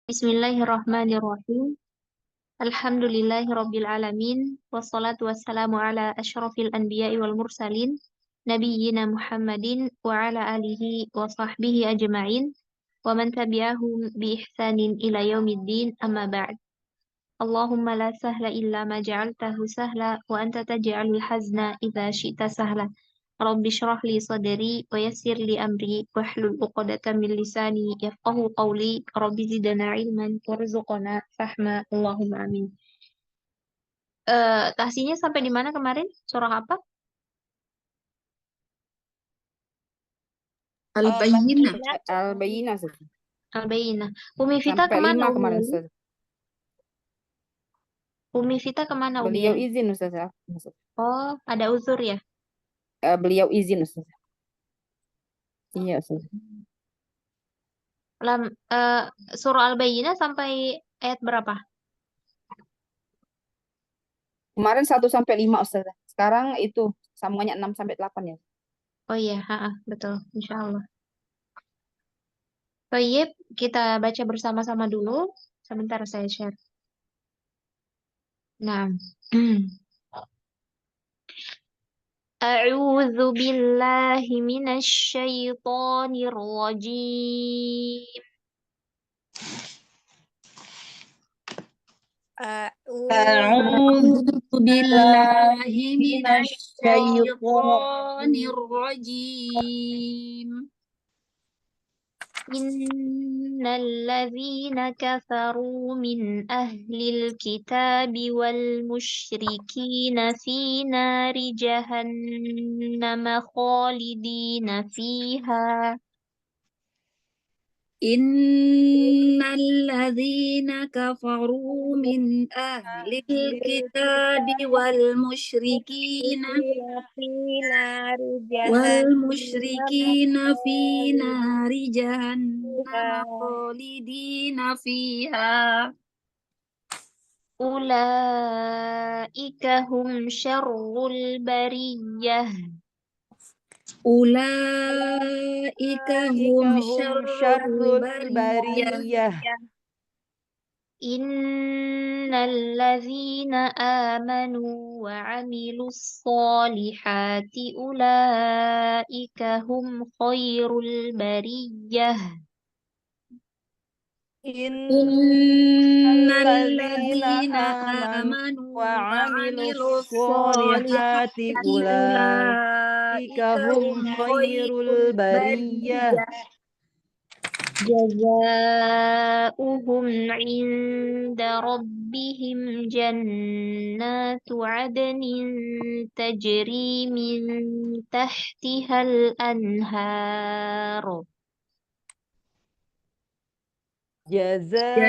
Bismillahirrahmanirrahim. Alhamdulillahirabbil alamin wassalatu wassalamu ala asyrafil anbiya'i wal mursalin nabiyyina Muhammadin wa ala alihi wa sahbihi ajma'in wa man tabi'ahum bi ihsanin ila yaumiddin amma ba'd. Allahumma la sahla illa ma ja'altahu sahla wa anta taj'alul hazna idza syi'ta sahla. Rabbi shrah li sadri wa yassir li amri wahlul 'uqdatam min lisani yafqahu qawli. Rabbi zidna ilman warzuqna fahma. Allahumma amin. Tahsinya sampai di mana kemarin? Surah apa? Al-Bayyinah. Al-Bayyinah, Ustaz. Al-Bayyinah. Umi Vita Sampai kemana 5 Umi? kemarin, Ustaz. Umi Vita kemana Umi? Beliau izin, Ustaz. Oh, ada uzur ya? Beliau izin, Ustaz. Iya, Ustaz. Surah Al-Bayyinah sampai ayat berapa? Kemarin 1 sampai 5, Ustaz. Sekarang itu sambungannya 6 sampai 8 ya. Oh iya, betul, insya Allah. Baik, kita baca bersama-sama dulu. Sebentar saya share. Nah, A'udzu billahi minasy syaithanir rajim. A'udzu billahi minasyaitonir rajim. Innal ladzina kafaru min ahlil kitabi wal musyrikina fi nari jahannam khalidina fiha. Innal ladzina kafaru min ahlil kitabi wal musyrikina fi nari jahannam khalidina fiha. Ulaika hum syarrul bariyah. Ulaika hum syarrul bariyah. Innal ladzina amanu wa 'amilus solihati ulaika hum khairul bariyah. Innal ladzina amanu wa 'amilus solihati ulaika hum khairul bariyah. Jazaa'uhum 'inda rabbihim jannatu 'adnin tajri min tahtihal anhar. Jazaa'uhum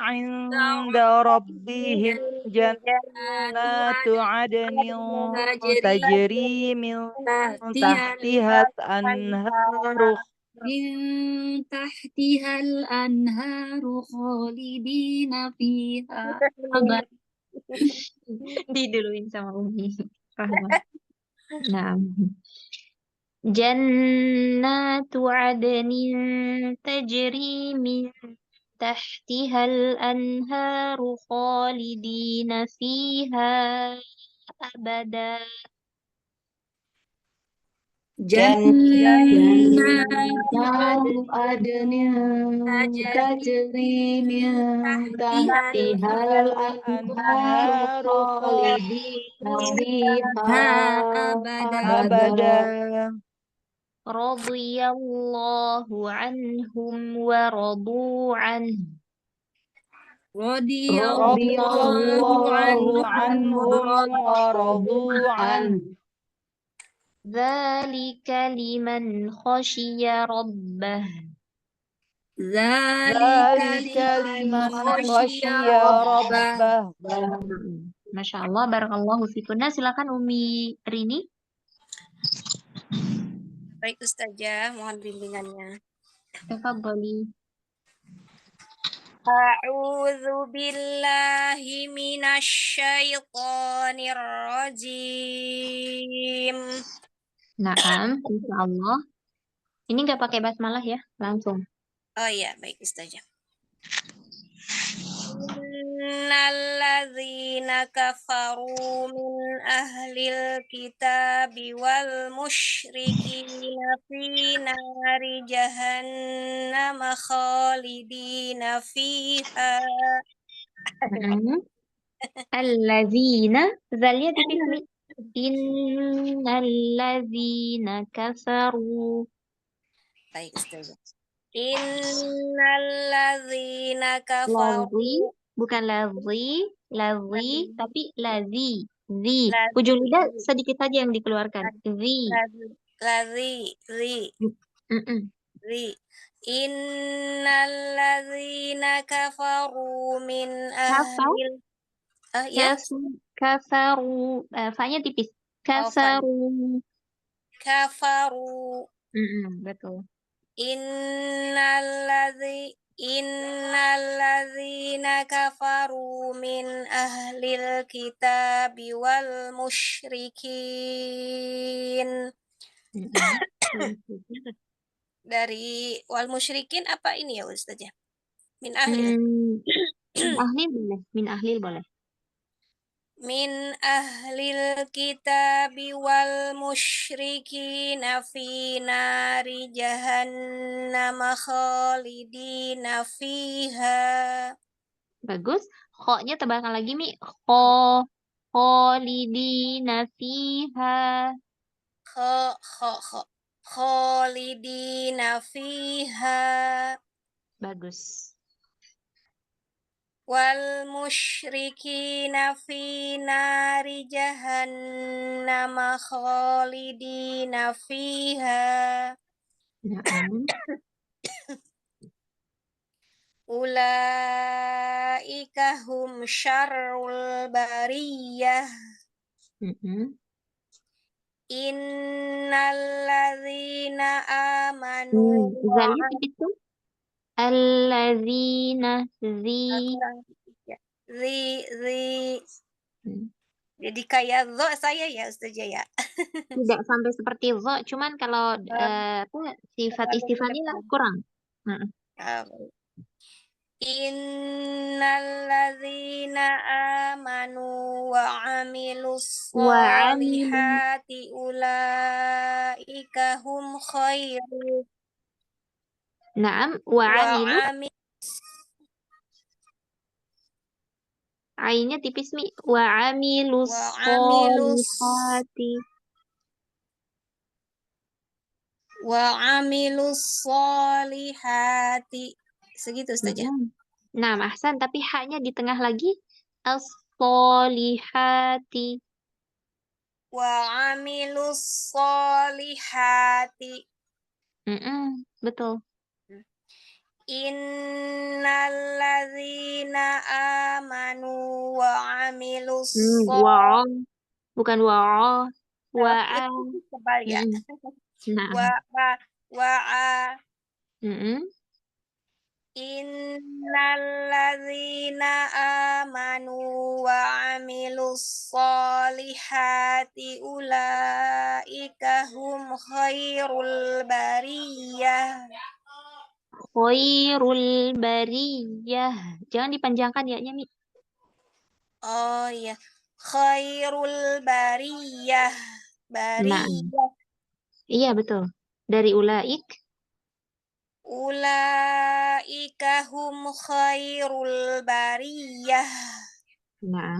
'inda rabbihim jannatu 'adnin tajri min tahtihal anharu min tahtihal anharu khalidina fiha abad. Diduluin sama Umi Rahma. Nah, Jannatu adnin tajri min tahtihal anharu khalidina fiha abada. Jannatu adnin tajri min tahtihal anharu khalidina fiha abada. Radiyallahu anhum wa radu anhu. Radiyallahu anhum wa radu anhu. Dzalika liman khasyiya rabbah. Dzalika liman khasyiya rabbah. Masya Allah, barakallahu fikunna. Silakan Umi Rini. Baik Ustazah, mohon bimbingannya. Tafadhali. A'udzu billahi minasyaitonir rajim. Naam, insya Allah. Ini nggak pakai basmalah ya, langsung. Oh iya, baik Ustazah. Innalladzina kafaru min ahlil kitabi wal musyrikina fi nari jahannam khalidina fiha. Allazina, zalnya tipis Mi. Innallazina kafaru. Baik Ustazah. Innalladzina kafaru Lazi, bukan lazi, tapi lazi. Zi. Lazi, Ujung lidah sedikit saja yang dikeluarkan. Zi. lazi, Mm-mm. Innalladzina kafaru min Kafa, ahlil ya kafaru. Fa-nya tipis. Kafan. Kafaru. Kafaru Betul. innalladzina kafaru min ahlil kitabi wal musyrikin. Dari wal musyrikin apa ini ya Ustazah? Min ahlil. Min ahlil boleh. Min ahlil boleh. Min ahlil kitabi wal musyrikin fi nari jahannam khalidina fiha. Bagus. Kho-nya tebalkan lagi, Mi. Kho. Kholidina fiha. Kho khalidina fiha Bagus. wal musyrikina fi nari jahannam khalidina fiha. Naam. Ulaika hum syarrul bariyah. Innalladzina amanu wa Zalnya tipis tuh. Allazina. Zi. zi Hmm. jadi kayak zo saya ya Ustazah ya. Tidak sampai seperti zo, cuman kalau sifat istifanya kurang. Nah. Innalladzina amanu wa amilus Wa amilu. solihati ulaika hum khairu Naam. Wa wa amilu. amil Ainnya tipis, Mi. Wa amilus wa amilus solihati. wa amilus solihati segitu Ustazah. Nah, ahsan, tapi haknya di tengah lagi. As-solihati. Wa amilus solihati. Betul. Innalladzina amanu wa amilus Wa, bukan wa. Wa. Tebal ya. Nah. Wa Mm-mm. Innalladzina amanu wa amilus solihati ulaika hum khairul bariyah. Khairul bariyah. Jangan dipanjangkan ya-nya, Mi. Oh iya. Khairul bariyah. Nah, Bariyah. iya betul. Dari ulaik. Ulaika hum khairul bariyah. Nah.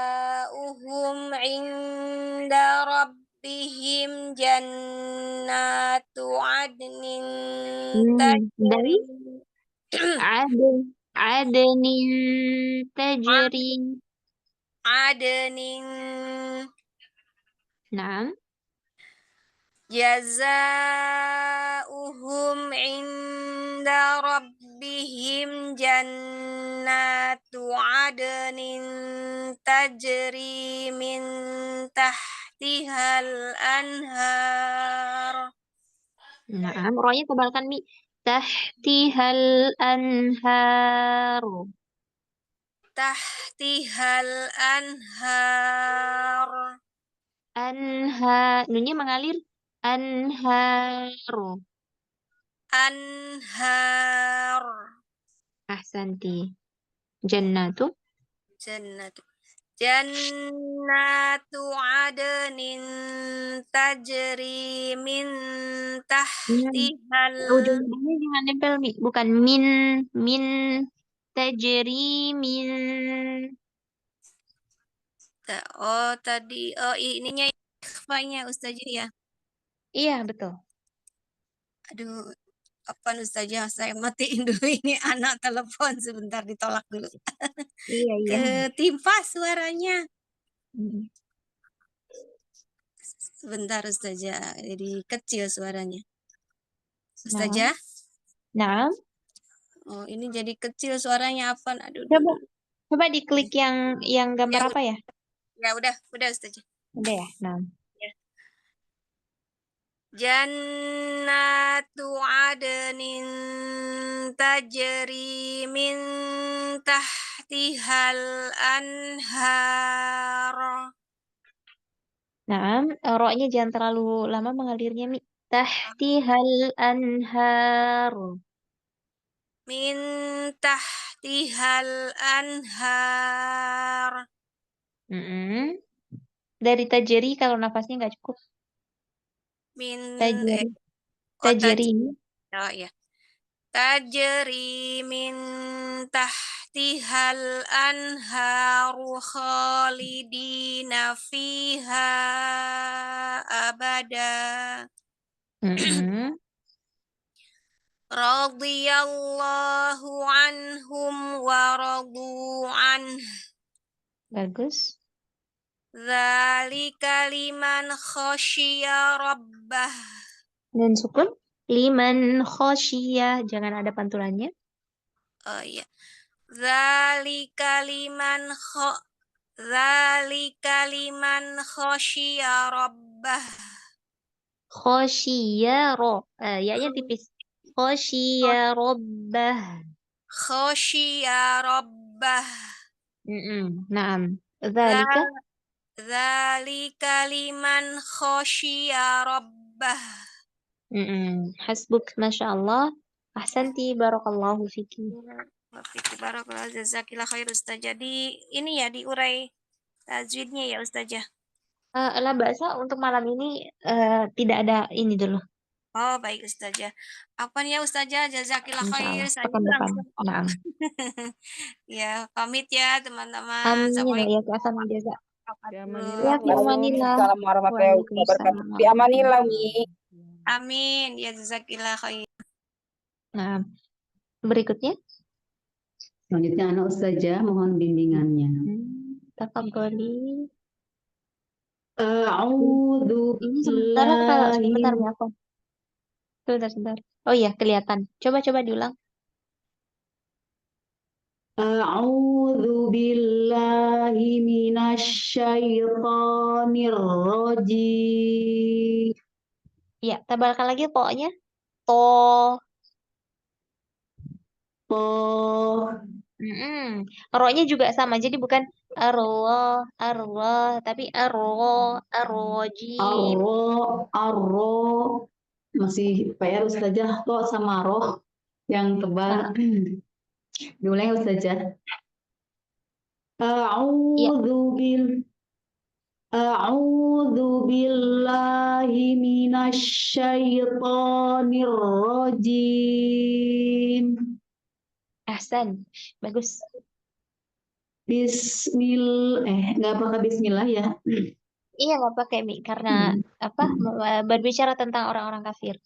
Jazaa'uhum 'inda rabbihim jannatu 'adnin Dari tajri adenin tajri. adnin Nah. jazaa'uhum 'inda rabbihim jannatu 'adnin tajri min tahtihal anhar. Nah, rohnya tebalkan, Mi. Tahtihal anhar. Tahtihal anhar. Nunnya mengalir. Anharu. Anhar. Ahsanti. Jannatu. Jannatu. Jannatu adnin tajri min tahtihal. Ujungnya jangan nempel, Mi. Bukan min. Min. Tajri min. Oh, tadi ininya ikhfanya Ustazah ya. Iya, betul. Aduh, apa Ustazah, saya matiin dulu ini anak telepon sebentar, ditolak dulu. Iya, iya. Ketimpa suaranya. Mm. Sebentar Ustazah, jadi kecil suaranya. Nah. Ustazah? Nah, Oh, ini jadi kecil suaranya apa? Aduh, coba diklik yang gambar Ya, apa ya? ya udah Ustazah. Udah ya. Nah, Ya. Jannatu adnin tajri min tahtihal anhar. nah, ro-nya jangan terlalu lama mengalirnya, Mi. Tahtihal anhar. Min tahtihal anhar. Mm-mm. Dari tajri kalau nafasnya nggak cukup. Min Tajri. oh Tajri. oh ya. Tajri min tahtihal anharu khalidina fiha abada. Mm-mm. Radhiyallahu anhum wa radu anh. Bagus. Dzalika liman khasyiya rabbah. Dan sukun. Liman khosyiyah. Jangan ada pantulannya. Oh iya. Dzalika liman khasyiya rabbah. Khosyiyah ro. Ya-nya tipis. Khosyiyah robbah. Khasyiya rabbah. Naam. Dzalika. Dzalika liman khasyiya rabbah. Hasbuk, Masya Allah. Ahsanti, barakallahu fiki. Barakallahu jazakillah khair Ustazah. Jadi ini ya diurai tajwidnya ya Ustazah. La baksa untuk malam ini tidak ada ini dulu. Oh baik Ustazah. Apa nih ya Ustazah, jazakillah Insya khair. Allah. Saya Pekan depan. langsung Naam. ya pamit ya teman-teman. Amin. Assalamualaikum Ya, asan jaza. Biamanillah, Ya, Bu. fi amanillah. Waalaikumsalam warahmatullahi wabarakatuh. Waalaikumsalam Fi amanillah, Mi. Amin. Ya jazakillah khair. Nah, berikutnya. Selanjutnya anak Ustazah, mohon bimbingannya. Tafadholi. A'udzu Ini sebentar billahi ya, aku. Sebentar. Oh iya, kelihatan. Coba diulang. A'udzu billahi minasyaitonir rajim. Iya, tebalkan lagi pokoknya. To. Po Ro-nya juga sama. Jadi bukan Allah, tapi arrojim. arro masih PR Ustazah kok sama roh yang tebal. Ah, Diulang ya, Ustazah. Iya, A'udzu billahi minasyaitonir rajim. ahsan. Bagus. Nggak pakai bismillah ya. Iya, nggak pakai Mi karena apa? Berbicara tentang orang-orang kafir.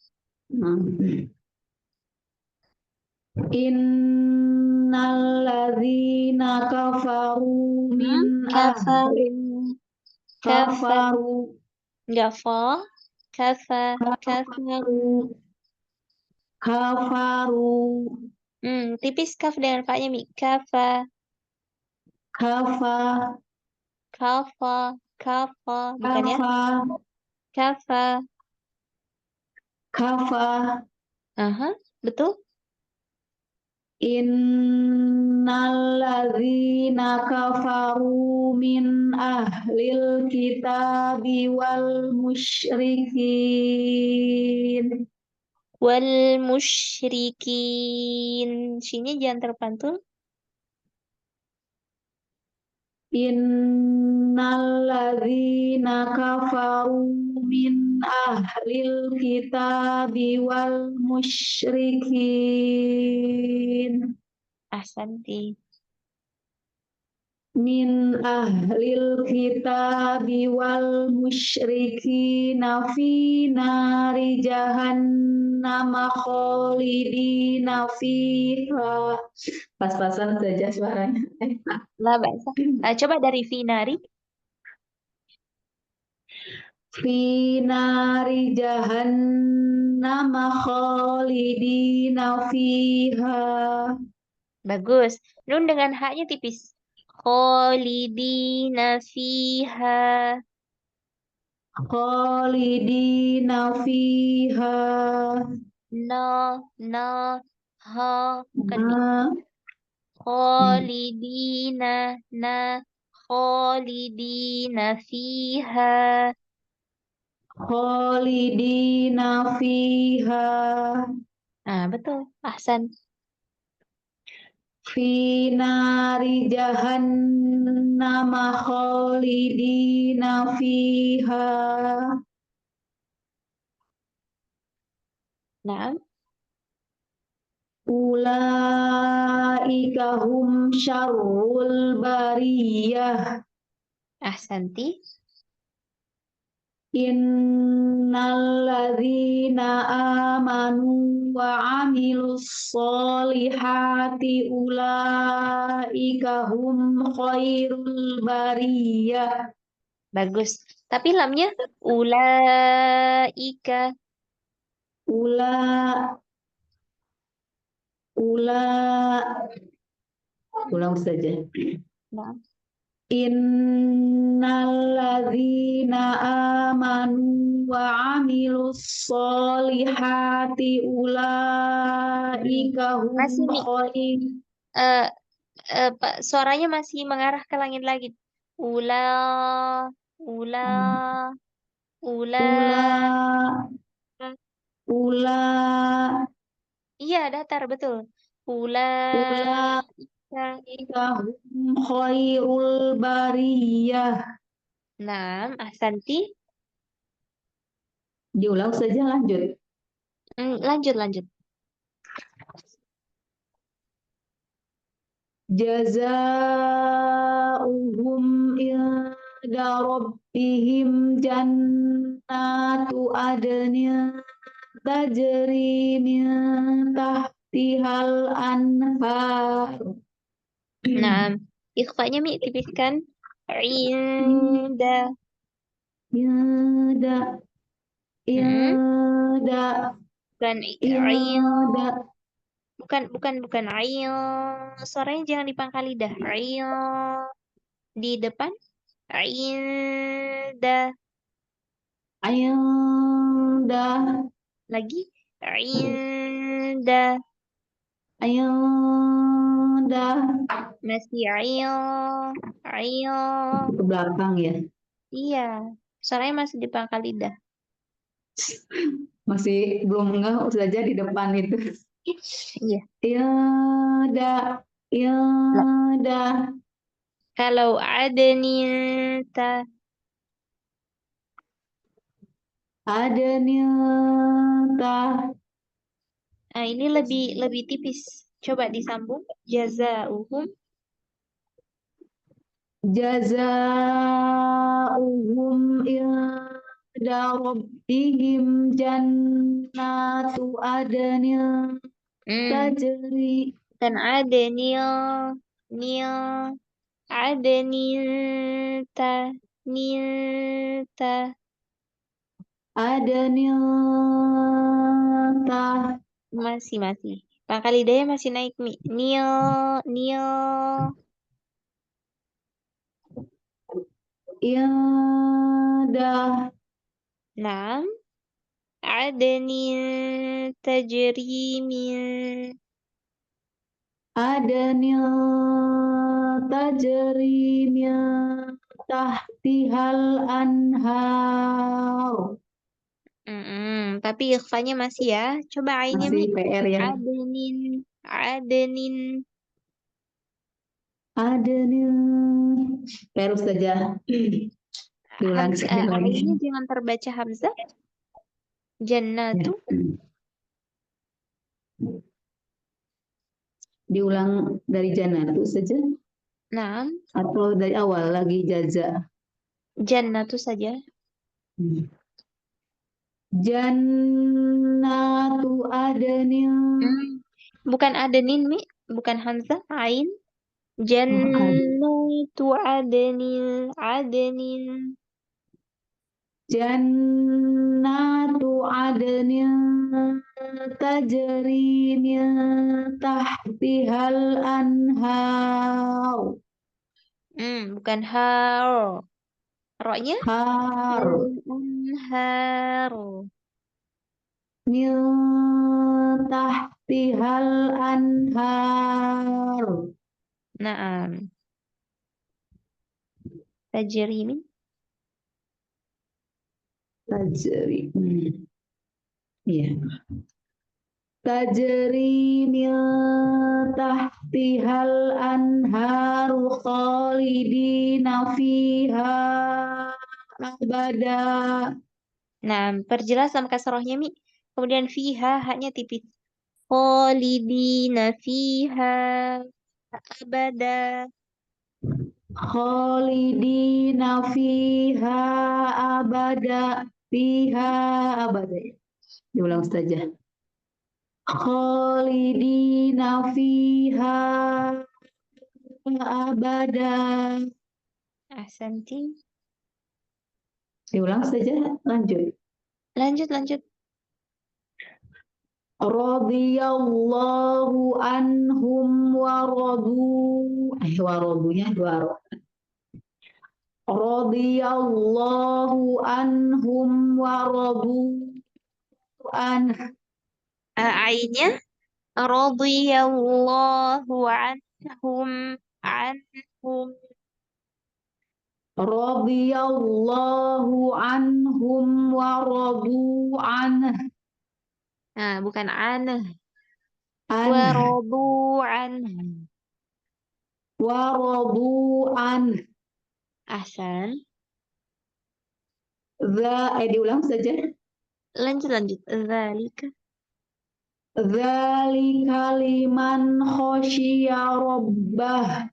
Innalladzina kafaru min ahli kafaru Nggak fa. Kafaru. kafaru Tipis kaf dengan fa-nya Mi. Kafa. kafa Kafa. Bukan ya? kafa Kafa. kafa Aha, betul. Innalladzina kafaru min ahlil kitabi wal musyrikin. Wal musyrikin. Sini jangan terpantul. Innalladzina kafaru min ahlil kitabi wal musyrikin. Ahsanti. Min ahlil kitabi wal musyrikina fi nari jahannam khalidina fiha. Pas-pasan saja suaranya. Lah, bahasa. Coba dari Finari. Fi nari jahannam khalidina fiha. Bagus. Nun dengan haknya tipis. Khalidina fiha. Khalidina fiha. No, ha. Bukan mi. Nah, Khalidina, khalidina fiha. Khalidina fiha. Betul. Ahsan. Fi nari jahannam khalidina fiha. Nah, Ulaika hum syarrul bariyah. ahsanti. Innalladzina amanu wa amilus solihati ulaika hum khairul bariyah. Bagus. Tapi lamnya ulaika. Ula ulang saja. Nah, Innalladzina amanu wa amilus solihati ulaika masih hum Mi. khair. Suaranya masih mengarah ke langit-langit. Ula, ula, ula. Ula Iya, datar betul. Ula, ulaika hum khairul bariyah. Nah, ahsanti. Diulang saja, lanjut. Lanjut. Jazaa'uhum inda rabbihim jannatu adnin tajri min tahtihal anhar. Nah, ikhfanya Mi tipiskan. Inda. Inda Hmm, inda bukan inda bukan ayo. Suaranya jangan dipangkal lidah. Ayo. Di depan. Inda. inda Lagi. Inda. inda Masih ayo. Ayo. ke belakang ya. Iya. Suaranya masih dipangkal lidah. Masih belum enggak saja di depan itu. Iya. Inda Lah, inda kalau ada ninta. adnin Ini lebih tipis. Coba disambung. Jazaa'uhum. jazaa'uhum inda rabbihim jannatu adnin tajri Bukan ada nil. Ada nilta. adnin Masih. Pangkal lidahnya masih naik Mi. Nil. inda Nah, ada tajri min Adanil tajri min tahtihal anhar. Tapi ikhfanya masih ya. Coba ainnya Mi. Masih PR ya. Adenin, adenin. Adanil. PR saja. Diulang sekali lagi. Ainnya jangan terbaca hamzah. Jannatu. Diulang dari jannatu saja Nah, atau dari awal lagi jaza. jannatu saja. Jannatu adanil. Bukan adenin Mi. Bukan hamzah. Ain. Jannatu adenin, adenin. Jannatu adnin tajri min tahtihal anhar. Bukan har. Roknya? Har Anhar. min tahtihal anhar. Naam. Tajri min. Tajri. Iya. Tajri min tahtihal anharu khalidina fiha abada. Nah, perjelas sama kasrohnya Mi. Kemudian fiha, haknya tipis. Khalidina fiha abada. Khalidina fiha abada. Fiha abada. Diulang saja. Khalidina fiha abada. Ahsanti. Diulang saja, lanjut. Lanjut. Radhiyallahu anhum wa radu. Waradunya dua roh. Radhiyallahu anhum wa radu an. Ainnya radhiyallahu anhum anhum. Radhiyallahu anhum wa radu an. Nah, bukan aneh. An. Wa radu anhu. Wa radu an. Ahsan. Diulang saja. Lanjut. Zalika. Dzalika liman khasyiya rabbah.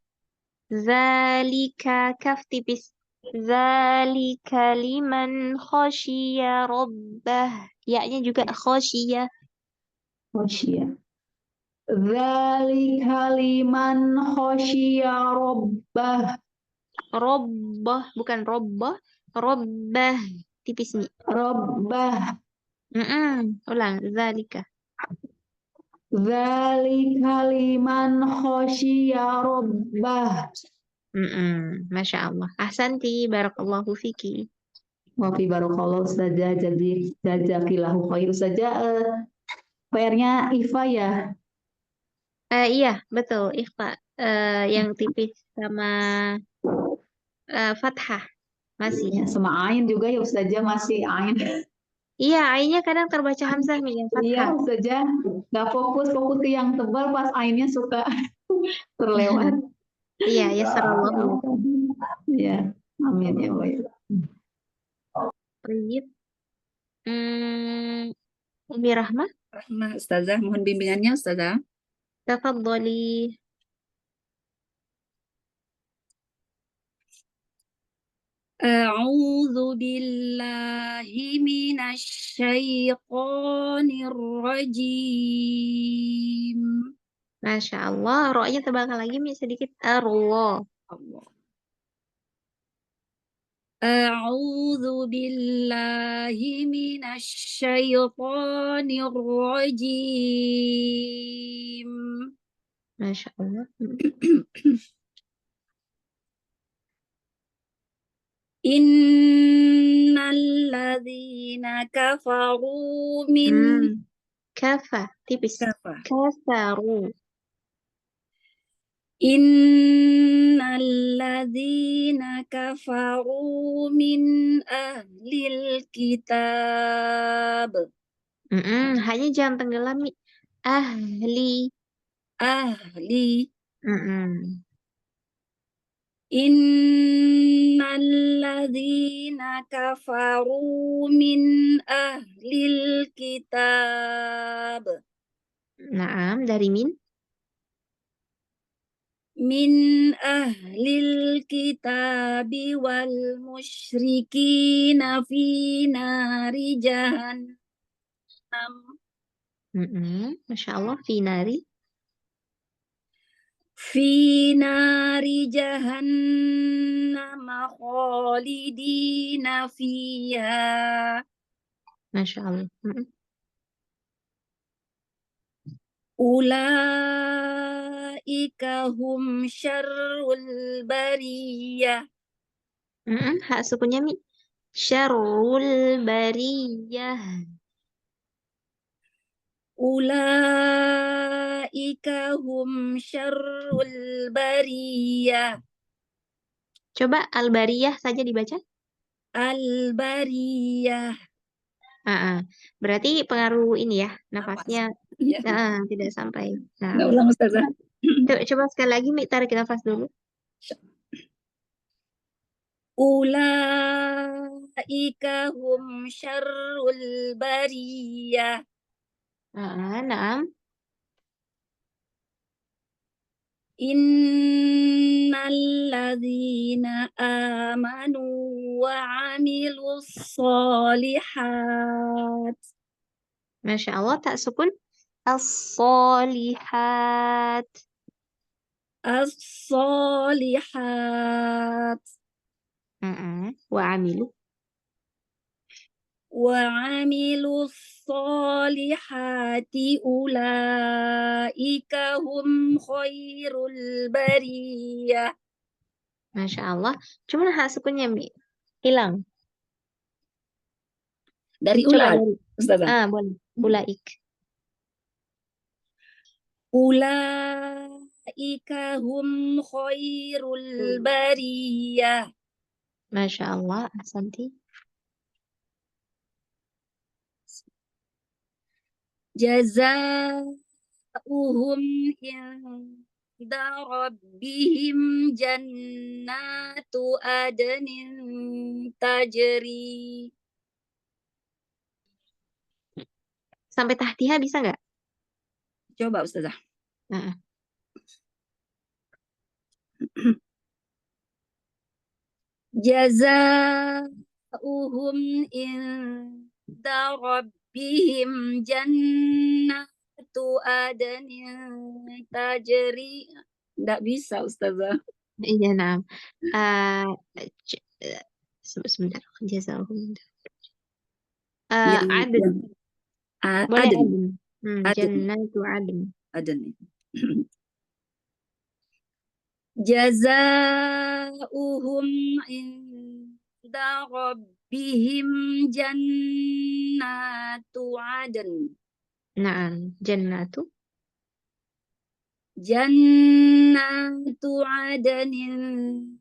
Zalika kaf tipis. Zalika liman khasyiya rabbah. Ya-nya juga khasyiya. Khasyiya. Dzalika liman khasyiya rabbah. Rabbah, bukan robbah. Rabbah. Tipis nih. Rabbah. Ulang. Zalika. Dzalika liman khasyiya rabbah. Masya Allah. Ahsanti. Barakallahu fiki. Wa fi barakallahu saja jadi jazakillahu khair saja. PR-nya Iva ya. Iya, betul. Ikhfa. Yang tipis sama fathah. Masih. Ya, sama Ain juga ya Ustazah masih Ain. Iya, ainnya kadang terbaca hamzah nih yang Iya fathah. Ustazah nggak fokus ke yang tebal pas Ainnya suka terlewat. Iya, ya sarallahu. Ya, amin ya Allah. Baik. Umi Rahmah, Rahmah, Ustazah, mohon bimbingannya, Ustazah. tafadhali. أعوذ بالله من الشيطان الرجيم. Masya Allah, roknya tebalkan lagi Mi sedikit. Allah. أعوذ بالله من الشيطان الرجيم. Masya Allah. إن الذين كفروا من Kafa, tipis. كفر Kafaru. Innalladzina kafaru min ahlil kitab. Hanya jangan tenggelam, Mi. Ahli. Ahli. Mm-mm. Innalladzina kafaru min ahlil kitab. Naam, dari min. Min ahlil kitabi wal musyrikina fi nari jahannam. Masya Allah, finari. Fi nari jahannam khalidina fiha. Masya Allah. Ulaika hum syarrul bariyah. Hak sukunnya, Mi. Syarrul bariyah. Ulaika hum syarrul bariyah. Coba al-bariyah saja dibaca. Al-bariyah. Berarti pengaruh ini ya, nafasnya Iya. tidak sampai. Nah, Nggak ulang Ustazah. coba sekali lagi, Mi, tarik nafas dulu. Ulaika hum syarrul bariyah. Naam. Innalladzina amanu wa amilus solihat. Masya Allah, tak sukun. As-solihat. As-solihat. Wa amilu. Wa amilus solihati ulaika hum khairul bariyah. Masya Allah. Cuman hak sukunnya, Mi, hilang. Dari Coba ulai, dari. Ustazah. Boleh. Ulaik. Ulaika hum khairul bariyah. Masya Allah, ahsanti. Jazaa'uhum inda rabbihim jannatu adnin tajri. Sampai tahtiha bisa nggak? Coba Ustazah. Jazaa'uhum inda rabbihim jannatu adnin tajri. Nggak bisa Ustazah. Iya, nah. Sebentar. Jazahum. Adn. Boleh Adn. adn. Adn. Jannatu adn. Adn. Jazaa'uhum inda rabbihim jannatu adn. Nah, jannatu. Jannatu adnin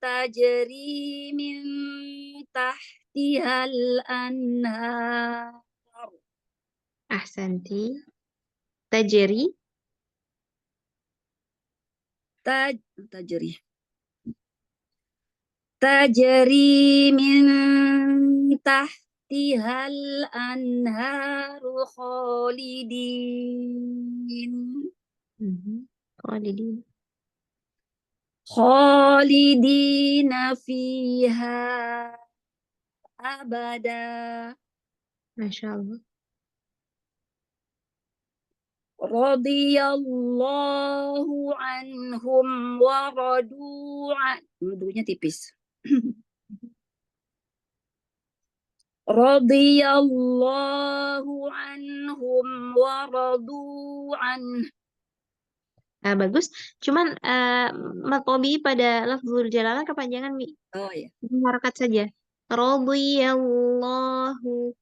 tajri min tahtihal anhar. Ahsanti. Tajri. Tajri. Tajri min tahtihal anharu khalidin. Khalidin. Khalidina fiha abada. Masya Allah. Radiyallahu anhum wa radu'an. Dudunya tipis. Radiyallahu anhum wa radu'an. Bagus. Cuman matobi pada lafzul jalalah kepanjangan, Mi. Oh ya. Harakat saja. Radiyallahu.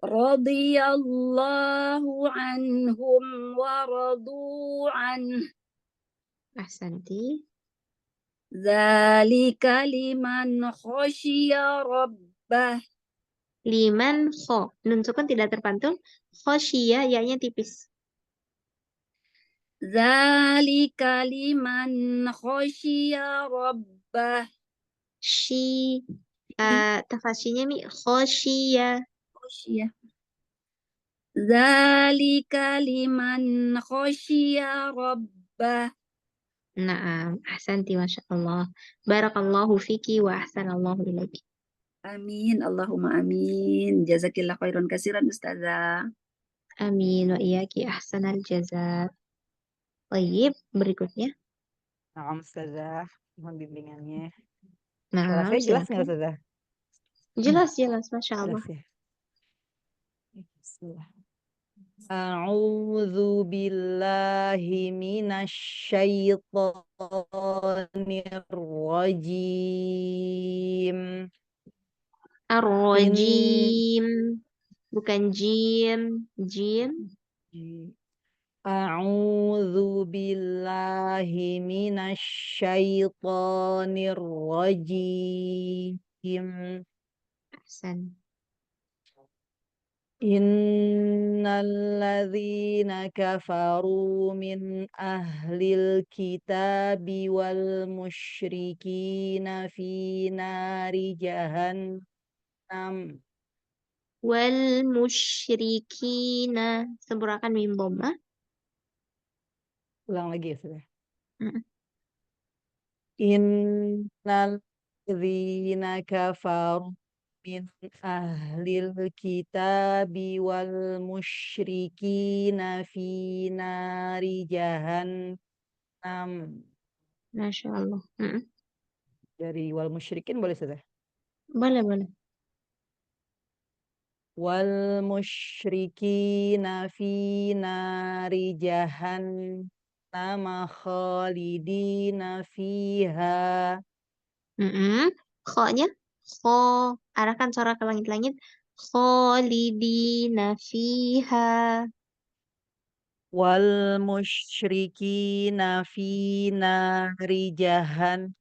radhiyallahu anhum wa radu an. Ahsanti. Dzalika liman khasyiya rabbah. Liman kho. Nun sukun tidak terpantul. Khosyia, ya-nya tipis. Dzalika liman khasyiya rabbah. Shi. Tafasyinya mi khosyia. Khasyiya. Dzalika liman khasyiya rabbah. Naam, ahsanti, Masya Allah. Barakallahu fiki wa ahsanallahu ilaiki. Amin, Allahumma amin. Jazakillah khairan kasiran Ustazah. Amin wa iyaki ahsanal jazak. Baik, berikutnya. Nah, Ustazah, mohon bimbingannya. Nah, Suara saya jelas nggak, silakan. Ustazah? Jelas, Masya Allah. Jelas ya. Bismillah. A'udzu billahi minasyaitonir rajim. Ar-rajim. Bukan jim. Jim. A'udzu billahi minasyaitonir rajim. Ahsan. Innalladzina kafaru min ahlil kitabi wal musyrikina fi nari jahannam. Wal musyrikina. Sempurnakan mim dhamma. Ulang lagi ya, sudah. Mm. Innalladzina kafaru min ahlil kitabi wal musyrikina fi nari jahannam. Masya Allah. Mm. Dari wal musyrikin boleh, sudah? Boleh. Wal musyrikina fi nari jahannam khalidina fiha. Kho-nya. Kho. Arahkan suara ke langit-langit. Khalidina fiha. Wal musyrikina fi nari jahannam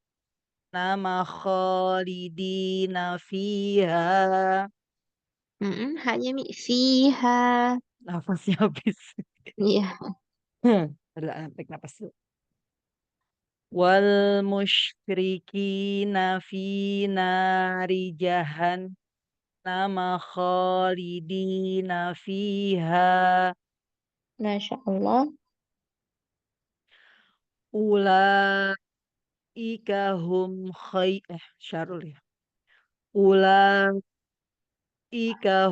khalidina fiha. Haknya mi. Fiha. Nafasnya habis. Iya. Tarik napas dulu. Wal musyrikina fi nari jahannam khalidina fiha. Masya Allah. Ulaika hum syarul ya. Ulaika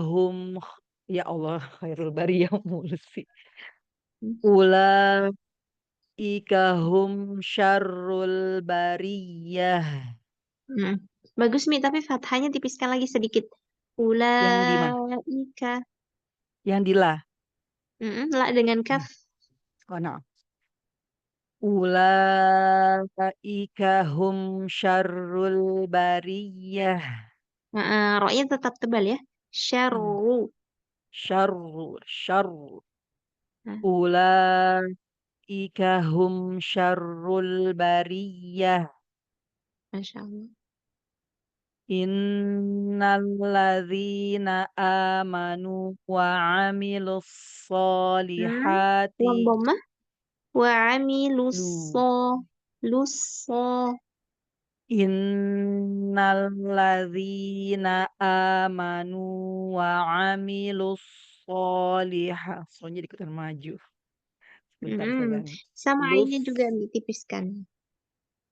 hum ya Allah khairul bariyah mulu sih. Ulaika hum syarrul bariyah. Bagus Mi, tapi fathahnya tipiskan lagi sedikit. Yang di mana? Ulaika. Yang di la. La dengan kaf. Oh, no. Ulaika hum syarrul bariyah. Roknya tetap tebal ya. Syarru. Syarru. Nah. Ulaika hum syarrul bariyah. Masya Allah. Innalladzina amanu wa amilus Lam solihati. dhammah. Wa amilusso. Lusso. Innalladzina amanu wa amilus solihati. Soalnya ikutan maju. Sebentar saja. Sama ainnya juga ditipiskan.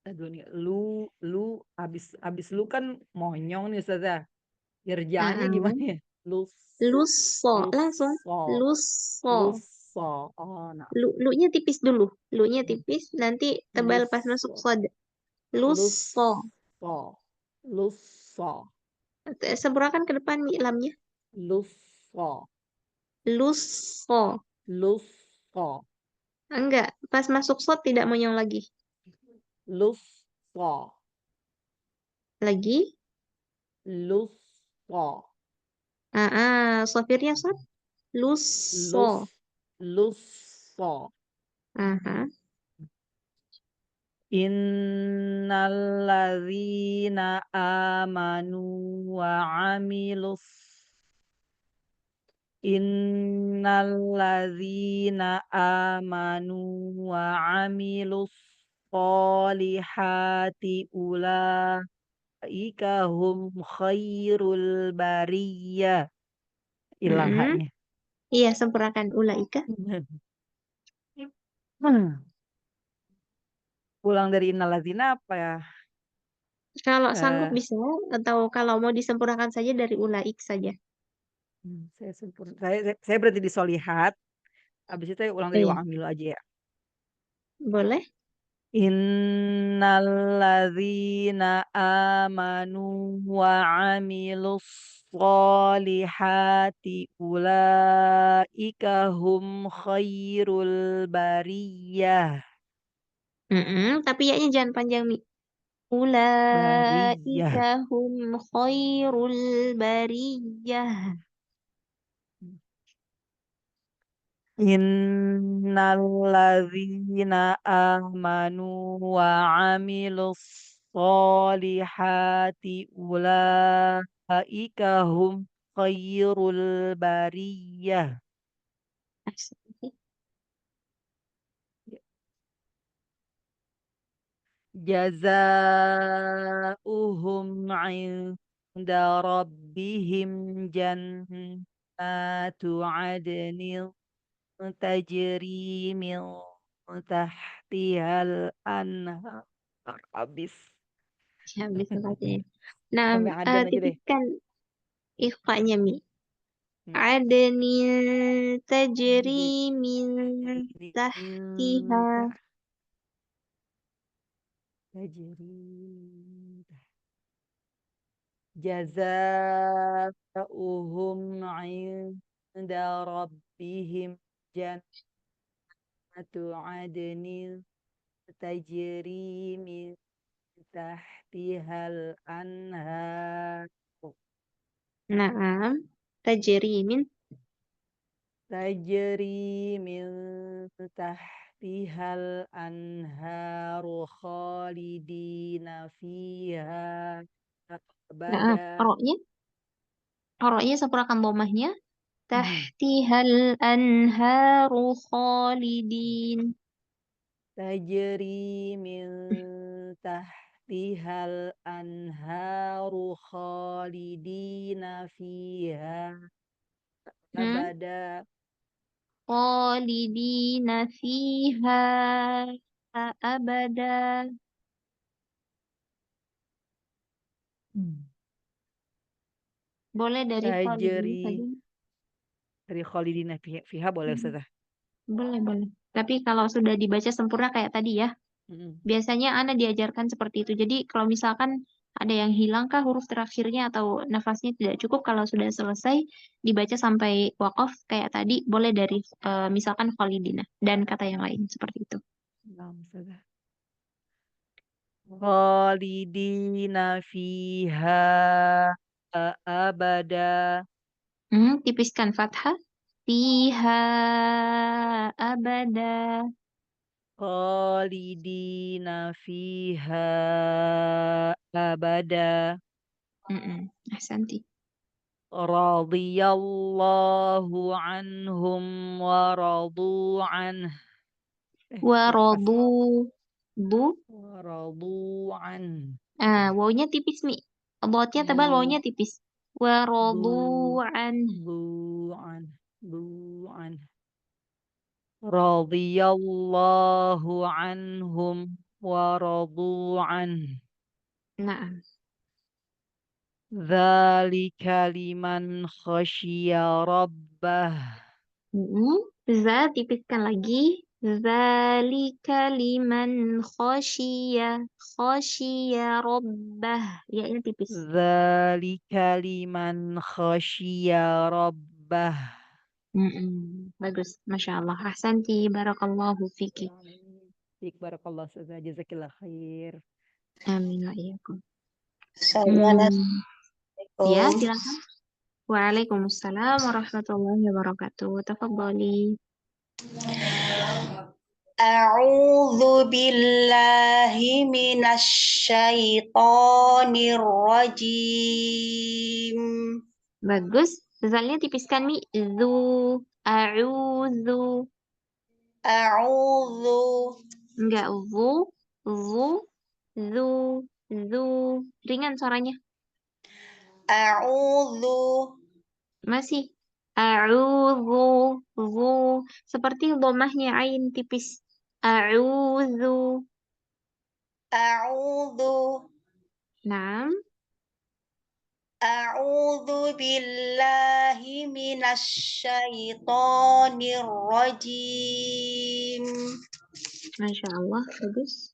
Aduh nih, lu abis lu kan monyong nih Ustazah. Irjaannya gimana ya? Lusso. Langsung. Lusso. Oh, nah. Lu-nya tipis dulu. Lu-nya tipis, nanti tebal pas masuk sod. Lusso. Lusso. Sempurnakan ke depan mi lamnya. Lusso. Lusso. Enggak, pas masuk sod tidak monyong lagi. Lusso. Lagi. Lusso. Sofirnya Sof? Luso. lusso. Aha. Innalladzina amanu wa amilus Innalladzina amanu wa amilus solihati ulaika hum khairul bariyah. Hilang Mm-mm. haknya. Iya, sempurnakan ulaika. Pulang dari innalladzina apa ya? Kalau sanggup Eh, bisa, atau kalau mau disempurnakan saja dari ulaik saja. saya berhenti di solihat. Habis itu saya ulang dari Iya, wa amilu aja ya. boleh. Innalladzina amanu wa amilus solihati ulaika hum khairul bariyah. Tapi ya jangan panjang, Mi. Bariyah. Ulaika hum khairul bariyah. Innalladzina amanu wa amilus solihati ulaika hum khairul bariyah. Asik. Jazaohum 'inda rabbihim jannatu 'adnin tajri min tahtihal anhar. Habis Ya, bisa baca. Nah, sampai adan aja deh. tipiskan ikhfanya, Mi. Hmm. Adnin tajri min tahtiha. Tajri jazaohum 'inda rabbihim jannatu 'adnin tajri min tahtihal anhar. Naam, tajri min. Tajri min tahtihal anharu khalidina fiha Naam, abada. roknya sempurnakan domahnya. Tahtihal anharu khalidin. Tajri min tahtihal anharu khalidina fiha Hmm? abada. Khalidina fiha abada. Boleh dari khalidin saja. Tajri dari khalidina fiha boleh Hmm, Ustazah. boleh. Tapi kalau sudah dibaca sempurna kayak tadi ya, Mm-mm. biasanya Ana diajarkan seperti itu. Jadi kalau misalkan ada yang hilangkah huruf terakhirnya atau nafasnya tidak cukup, kalau sudah selesai dibaca sampai waqaf kayak tadi, boleh dari misalkan khalidina dan kata yang lain seperti itu. Nah, Ustazah. Khalidina fiha abada. Tipiskan fathah. Fiha abada. Khalidina fiha abada. Ahsanti. Radiyallahu anhum wa radu anh. Lepas. Warodu bu. Wa radu anh. Wawnya tipis, Mi. Dotnya tebal, Bu, wawnya tipis. Warodu bu, an. bu anh. Bu anh. Radiyallahu anhum wa radu anh. Nah. Dzalika liman khasyiya rabbah. Za tipiskan lagi. Zalika liman khosyiya rabbah. Ya, ini tipis. Dzalika liman khasyiya rabbah. Bagus. Masya Allah. Ahsanti. Barakallahu fiki. Baik, barakallah Ustazah. Jazakillah khair. Amin wa iyyakum. Assalamualaikum. Ya, silakan. Waalaikumsalam warahmatullahi wabarakatuh. Tafadhali. A'udzu billahi minasyaitonir rajim. Bagus. Zalnya tipiskan Mi. A'udzu. A'udzu Enggak zu. Zu. Ringan suaranya. a'udzu Masih. Zu. Seperti domahnya ain tipis. A'udzu. a'udzu Naam. a'udzu billahi minasyaitonir rajim. Masya Allah. Bagus.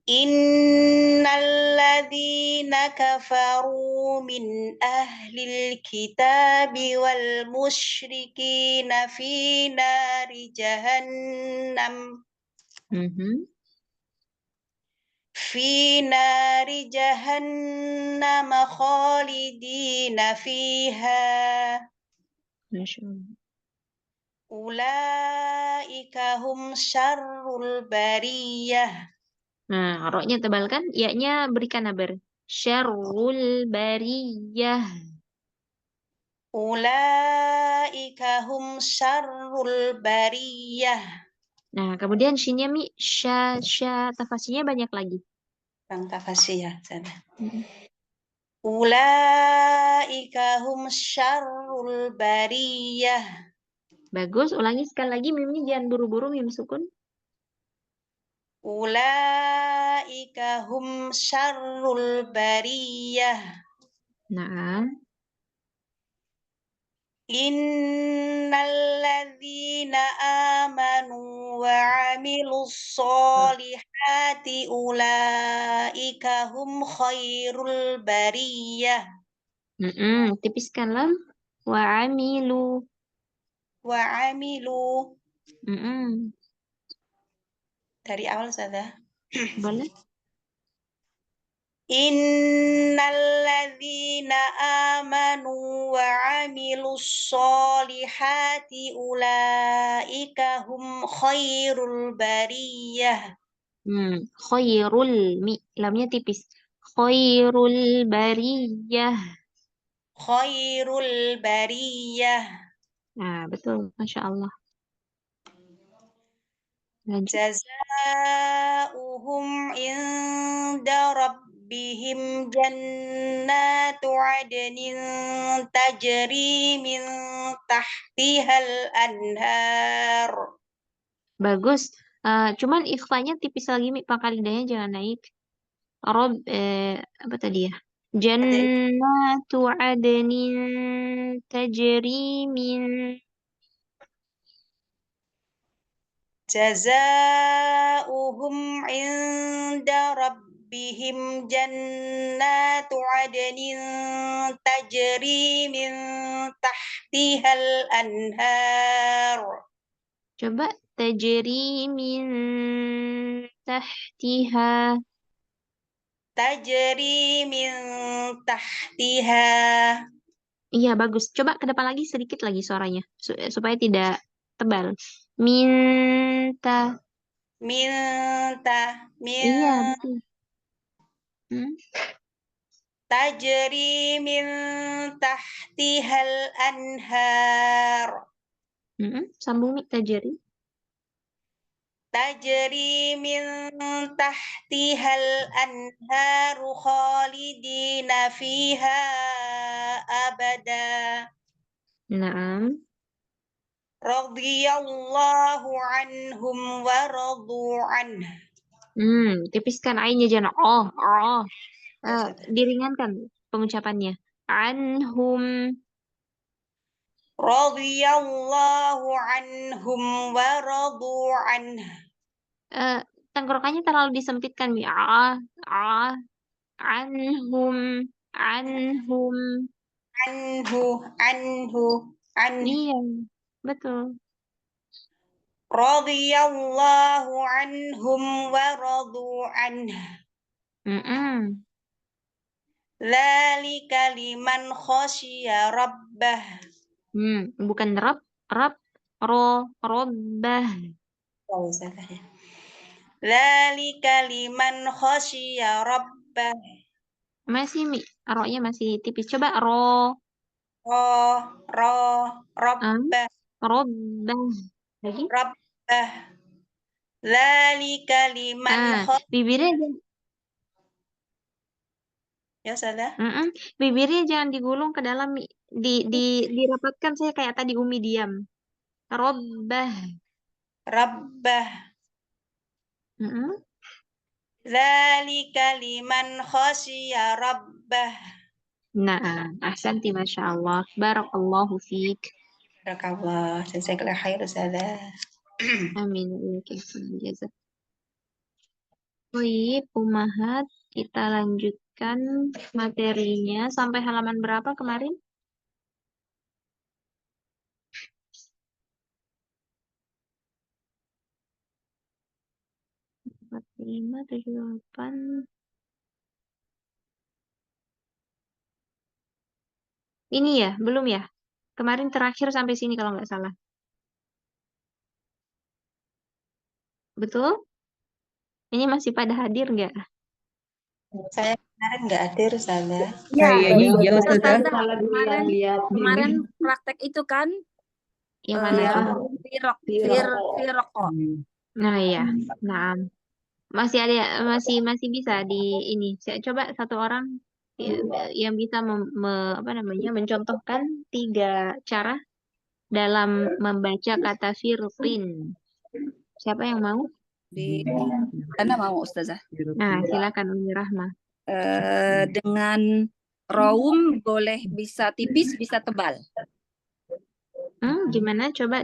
Innalladzina kafaru min ahlil kitabi wal musyrikina fi nari jahannam fi nari jahannam khalidina fiha Masya Allah. ulaika hum syarrul bariyah. Nah, roknya tebal kan? Ya-nya berikan nabar. Syarrul bariyah. Ulaika hum syarrul bariyah. Nah, kemudian shinnya Mi. Tafasinya banyak lagi. Bang tafasih ya sana. Mm. Ulaika hum syarrul bariyah. Bagus. Ulangi sekali lagi. Mimnya jangan buru-buru. Mim sukun. Ulaika hum syarrul bariyah. Nah. Innalladzina amanu wa amilus solihati ulaika hum khairul bariyah. Tipiskan lam. Wa amilu. Wa amilu. Mm-mm. Dari awal saja. Boleh? Innalladzina amanu wa amilus solihati ulaika hum khairul bariyah. Khairul. Mi. Lamnya tipis. Khairul bariyah. Khairul bariyah. Nah, betul. Masya Allah. Lanjut. Jazaa'uhum inda rabbihim jannatu adnin tajri min tahtihal anhar. Bagus. Cuman ikhfanya tipis lagi, Mi. Pangkal lidahnya jangan naik. Apa tadi ya? Jannatu adnin tajri min. Jazaa'uhum inda rabbihim jannatu adnin tajri min tahtihal anhar. Coba tajri min tahtiha. Tajri min tahtiha. Iya, bagus. Coba ke depan lagi sedikit lagi suaranya supaya tidak tebal. Minta. Minta Iya, betul. tajri min tahtihal anhar. Sambung Mi, tajri. Tajri min tahtihal anharu khalidina fiha abada. Naam. Radhiyallahu anhum wa radu anhu. Tipiskan ainnya jangan diringankan pengucapannya. Anhum. Radhiyallahu anhum wa radu anhu. Tenggorokannya terlalu disempitkan, Mi. Anhum. Anhu. Iya, betul. Radhiyallahu anhum wa radu anhu. Dzalika liman khasyiya rabbah. Bukan rob, robbah. Oh, salah ya. Dzalika liman khasyiya rabbah. Masih roknya masih tipis. Coba ro, Rabbah. robbah. Lagi. Rabbah. Dzalika liman Bibirnya jangan, ya salah. bibirnya jangan digulung ke dalam, dirapatkan. Saya kayak tadi Umi diam. Robbah. Rabbah. Dzalika liman khasyiya rabbah. Nah, ahsanti, Masya Allah. Barakallahu fiik. Barakallah. Jazakallah khair Ustazah. Amin. Jazak. Baik, Umahat, kita lanjutkan materinya. Sampai halaman berapa kemarin? 45, 78. Ini ya, belum ya? Kemarin terakhir sampai sini kalau nggak salah. Betul? Ini masih pada hadir nggak? Saya kemarin nggak hadir Ustazah. Ya, Kayaknya iya Ustazah, Ustazah. kemarin Kemarin praktek itu kan Yang mana ya. coba? firoko. Nah, iya. Nah, masih ada, masih bisa di ini. Saya coba satu orang yang bisa mencontohkan 3 cara dalam membaca kata firqin. Siapa yang mau? Anda mau Ustazah? Nah, silakan Umi Rahma. Dengan raum boleh bisa tipis, bisa tebal. Gimana? Coba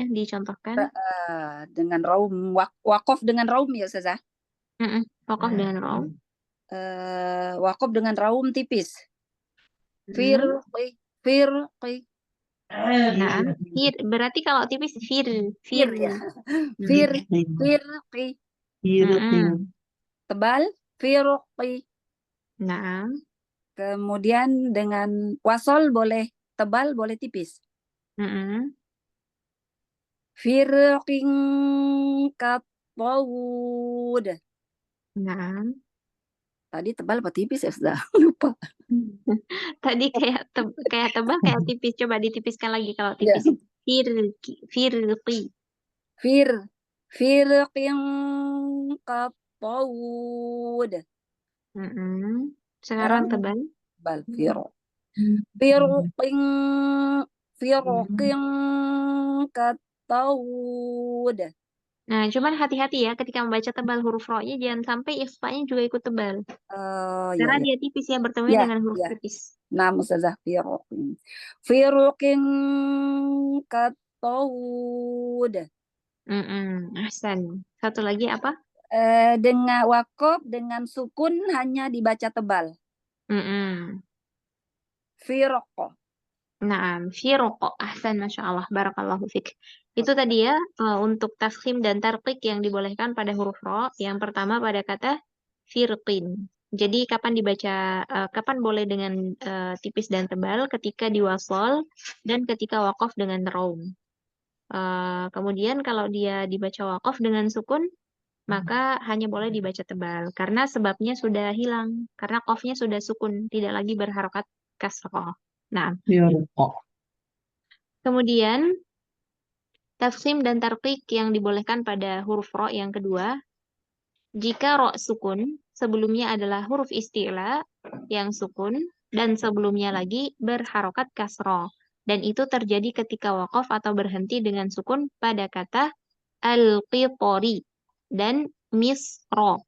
dicontohkan. Dengan raum wakof dengan raum ya Ustazah. Wakof dengan raum. Wakof dengan raum tipis. Firqi. Nah, berarti kalau tipis fir ya. Firqi. Tebal firqi. Nah, kemudian dengan wasol boleh tebal, boleh tipis. Firqin katawud. Nah, tadi tebal apa tipis ya sudah lupa. Tadi kayak tebal kayak tipis. Coba ditipiskan lagi kalau tipis. Firqi. Firqin katawud. Sekarang tebal. Tebal firqin katawud. Nah, cuman hati-hati ya ketika membaca tebal huruf ro-nya, jangan sampai ikhfa-nya juga ikut tebal. Karena dia tipis ya, bertemu dengan huruf tipis. Nah, Ustazah, firqin katawud. Ahsan. Satu lagi apa? Dengan wakof dengan sukun hanya dibaca tebal. Firqo. Nah, firqo. Ahsan, Masya Allah. Barakallahu fik. Itu tadi ya, untuk tafkhim dan tarqiq yang dibolehkan pada huruf ro. Yang pertama pada kata firqin. Jadi kapan boleh dengan tipis dan tebal? Ketika diwasol dan ketika wakof dengan raum. Kemudian kalau dia dibaca wakof dengan sukun, maka hanya boleh dibaca tebal. Karena sebabnya sudah hilang. Karena qafnya sudah sukun, tidak lagi berharokat kasroh. Nah, kemudian tafkhim dan tarqiq yang dibolehkan pada huruf ro yang kedua, jika ro sukun, sebelumnya adalah huruf isti'la yang sukun, dan sebelumnya lagi berharokat kasroh. Dan itu terjadi ketika wakof atau berhenti dengan sukun pada kata al-qitori dan misro.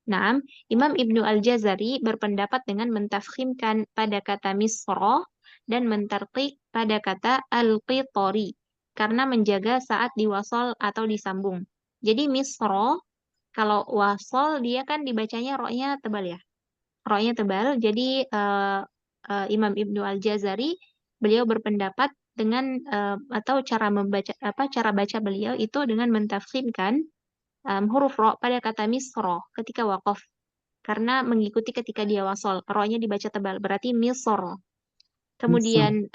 Nah, Imam Ibnu Al-Jazari berpendapat dengan mentafkhimkan pada kata misro dan mentarqiq pada kata al-qitori karena menjaga saat diwasol atau disambung. Jadi misro, kalau wasol dia kan dibacanya ro-nya tebal ya. Ro-nya tebal, jadi Imam Ibnu Al-Jazari beliau berpendapat dengan atau cara baca beliau itu dengan mentafkhimkan huruf ro pada kata misro ketika wakof. karena mengikuti ketika dia wasol. Ro-nya dibaca tebal, berarti misor. Misor. Kemudian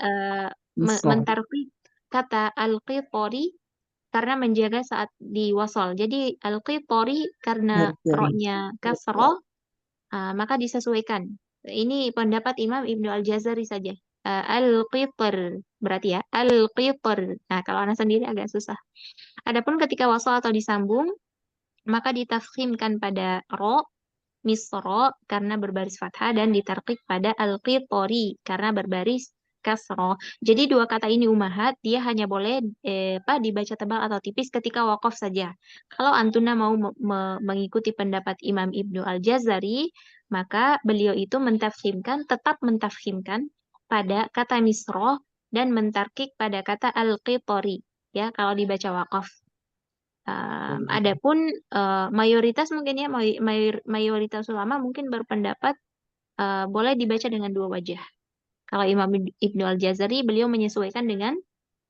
Misor. mentarkik kata al-qitari karena menjaga saat di wasol. Jadi al-qitari karena Dari. ro-nya kasroh, maka disesuaikan. Ini pendapat Imam Ibnu Al-Jazari saja. Al-qitr berarti ya, al-qitr. Nah, kalau anak sendiri agak susah. Adapun ketika wasol atau disambung, maka ditafkhimkan pada ro, misro karena berbaris fathah, dan ditarkik pada al-qitri karena berbaris kasro. Jadi dua kata ini umahat, dia hanya boleh dibaca tebal atau tipis ketika wakaf saja. Kalau antuna mau mengikuti pendapat Imam Ibnu Al-Jazari, maka beliau itu tetap mentafkhimkan pada kata misro dan mentarkik pada kata al-qitri, ya, kalau dibaca wakaf. Adapun mayoritas mungkin ya, mayoritas ulama mungkin berpendapat boleh dibaca dengan dua wajah. Kalau Imam Ibnu Al-Jazari, beliau menyesuaikan dengan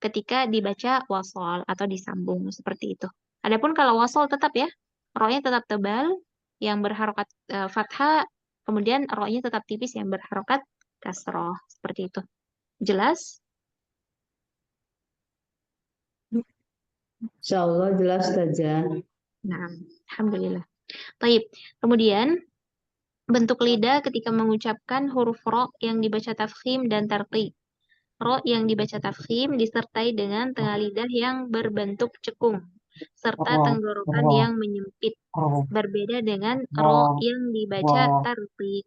ketika dibaca wasol atau disambung seperti itu. Adapun kalau wasol tetap ya, ro-nya tetap tebal yang berharokat fathah, kemudian ro-nya tetap tipis yang berharokat kasroh, seperti itu. Jelas? Insya Allah jelas saja. Nah, alhamdulillah. Baik. Kemudian bentuk lidah ketika mengucapkan huruf ro yang dibaca tafkhim dan tarqiq. Ro yang dibaca tafkhim disertai dengan tengah lidah yang berbentuk cekung serta tenggorokan yang menyempit. Berbeda dengan ro yang dibaca tarqiq.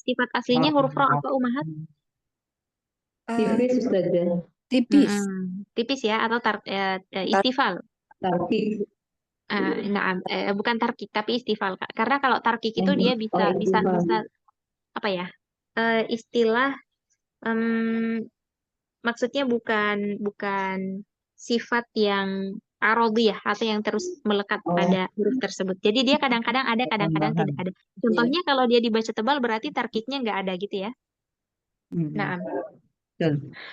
Sifat aslinya huruf ro apa, Umahat? Tipis Ustazah. Tipis. Tipis ya, atau istifal. Tarkik. Bukan tarkik tapi istifal, Kak. Karena kalau tarkik itu dia bisa apa ya? Istilah maksudnya bukan sifat yang arodiyah atau yang terus melekat pada huruf tersebut. Jadi dia kadang-kadang ada, kadang-kadang tidak ada. Contohnya kalau dia dibaca tebal berarti tarkiknya nggak ada gitu ya. Nah,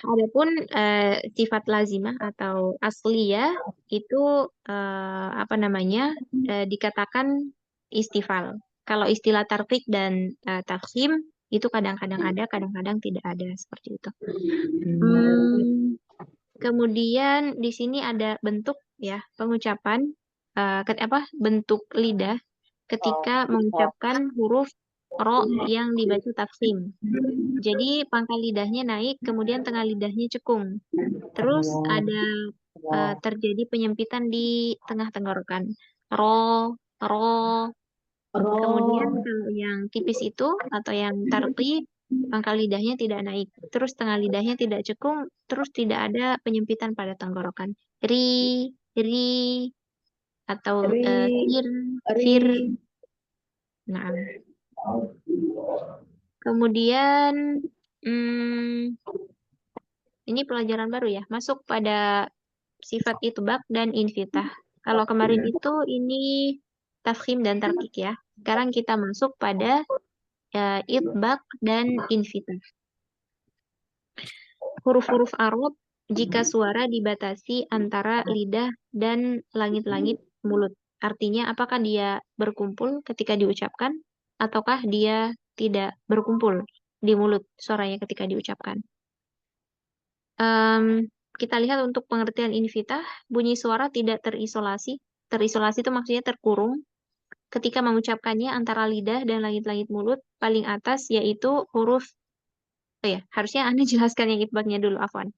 adapun sifat lazimah atau asliyah itu dikatakan istifal. Kalau istilah tarkik dan tafkhim itu kadang-kadang ada, kadang-kadang tidak ada, seperti itu. Kemudian di sini ada bentuk ya pengucapan bentuk lidah ketika mengucapkan huruf ro yang dibaca tafkhim. Jadi pangkal lidahnya naik, kemudian tengah lidahnya cekung. Terus ada terjadi penyempitan di tengah tenggorokan. Ro, ro. Kemudian kalau yang tipis itu atau yang tarqib, pangkal lidahnya tidak naik. Terus tengah lidahnya tidak cekung, terus tidak ada penyempitan pada tenggorokan. Ri, ri, atau fir, fir. Nah, kemudian ini pelajaran baru ya, masuk pada sifat itbaq dan infitah. Kalau kemarin itu ini tafkhim dan tarkik ya. Sekarang kita masuk pada itbaq dan infitah. Huruf-huruf Arab jika suara dibatasi antara lidah dan langit-langit mulut. Artinya apakah dia berkumpul ketika diucapkan ataukah dia tidak berkumpul di mulut suaranya ketika diucapkan. Kita lihat untuk pengertian infitah, bunyi suara tidak terisolasi. Terisolasi itu maksudnya terkurung ketika mengucapkannya antara lidah dan langit-langit mulut paling atas, yaitu huruf harusnya Anda jelaskan yang itbaqnya dulu, afwan.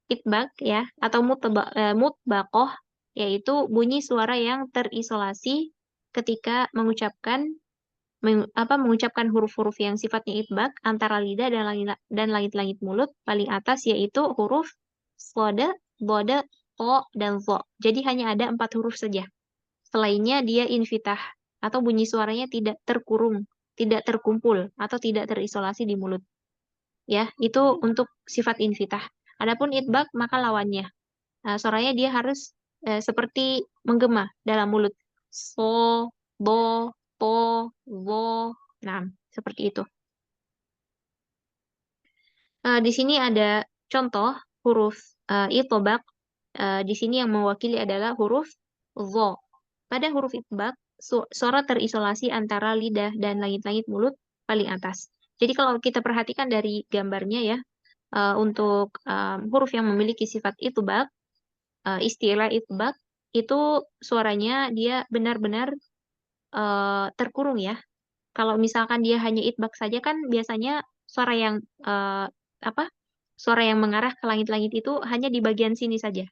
Itbaq ya, atau mutbaqoh, yaitu bunyi suara yang terisolasi ketika mengucapkan huruf-huruf yang sifatnya itbaq antara lidah dan langit-langit mulut paling atas, yaitu huruf soda, boda, ko, dan zo. Jadi hanya ada 4 huruf saja. Selainnya dia infitah atau bunyi suaranya tidak terkurung, tidak terkumpul, atau tidak terisolasi di mulut. Ya, itu untuk sifat infitah. Adapun itbaq maka lawannya. Suaranya dia harus seperti menggema dalam mulut. So, bo, po, wo. Nah, seperti itu. Di sini ada contoh huruf itbaq. Di sini yang mewakili adalah huruf zo. Pada huruf itbaq, suara terisolasi antara lidah dan langit-langit mulut paling atas. Jadi kalau kita perhatikan dari gambarnya ya, untuk huruf yang memiliki sifat itbaq, istilah itbaq, itu suaranya dia benar-benar terkurung ya. Kalau misalkan dia hanya itbaq saja kan biasanya suara yang apa? Suara yang mengarah ke langit-langit itu hanya di bagian sini saja.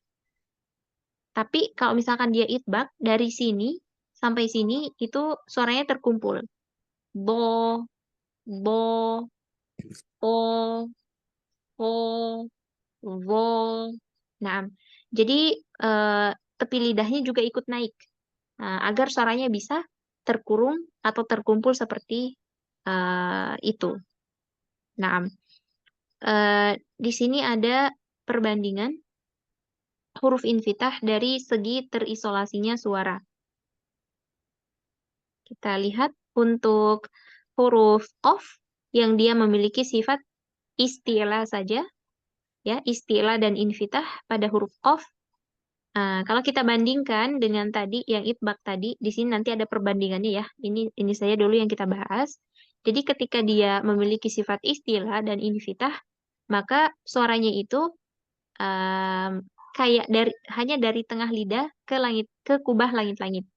Tapi kalau misalkan dia itbaq dari sini sampai sini itu suaranya terkumpul. Bo, bo, o, o, wo. Nah, jadi tepi lidahnya juga ikut naik. Nah, agar suaranya bisa terkurung atau terkumpul seperti itu. Nah, di sini ada perbandingan huruf infitah dari segi terisolasinya suara. Kita lihat untuk huruf qaf yang dia memiliki sifat isti'la saja, ya, isti'la dan infitah pada huruf qaf. Kalau kita bandingkan dengan tadi yang itbaq tadi, di sini nanti ada perbandingannya ya. Ini saya dulu yang kita bahas. Jadi ketika dia memiliki sifat isti'la dan infitah, maka suaranya itu kayak hanya dari tengah lidah ke kubah langit-langit.